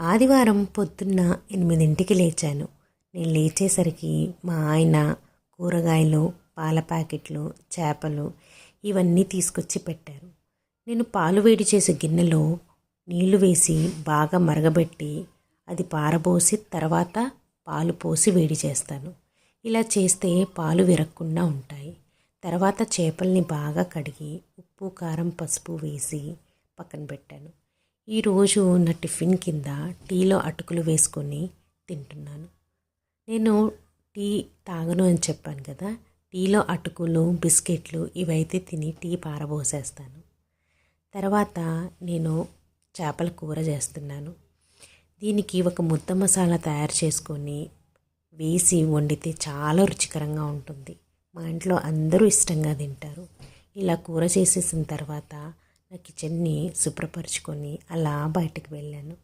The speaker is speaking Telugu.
ఆదివారం పొద్దున్న 8ంటికి లేచాను. నేను లేచేసరికి మా ఆయన కూరగాయలు, పాల ప్యాకెట్లు, చేపలు ఇవన్నీ తీసుకొచ్చి పెట్టారు. నేను పాలు వేడి చేసే గిన్నెలో నీళ్లు వేసి బాగా మరగబెట్టి అది పారబోసి తర్వాత పాలు పోసి వేడి చేస్తాను. ఇలా చేస్తే పాలు విరగకుండా ఉంటాయి. తర్వాత చేపల్ని బాగా కడిగి ఉప్పు, కారం, పసుపు వేసి పక్కన పెట్టాను. ఈరోజు నా టిఫిన్ కింద టీలో అటుకులు వేసుకొని తింటున్నాను. నేను టీ తాగను అని చెప్పాను కదా, టీలో అటుకులు, బిస్కెట్లు ఇవైతే తిని టీ పారబోసేస్తాను. తర్వాత నేను చేపల కూర చేస్తున్నాను. దీనికి ఒక ముద్ద మసాలా తయారు చేసుకొని వేసి వండితే చాలా రుచికరంగా ఉంటుంది. మా ఇంట్లో అందరూ ఇష్టంగా తింటారు. ఇలా కూర చేసేసిన తర్వాత నా కిచెన్ని శుభ్రపరచుకొని అలా బయటకు వెళ్ళాను.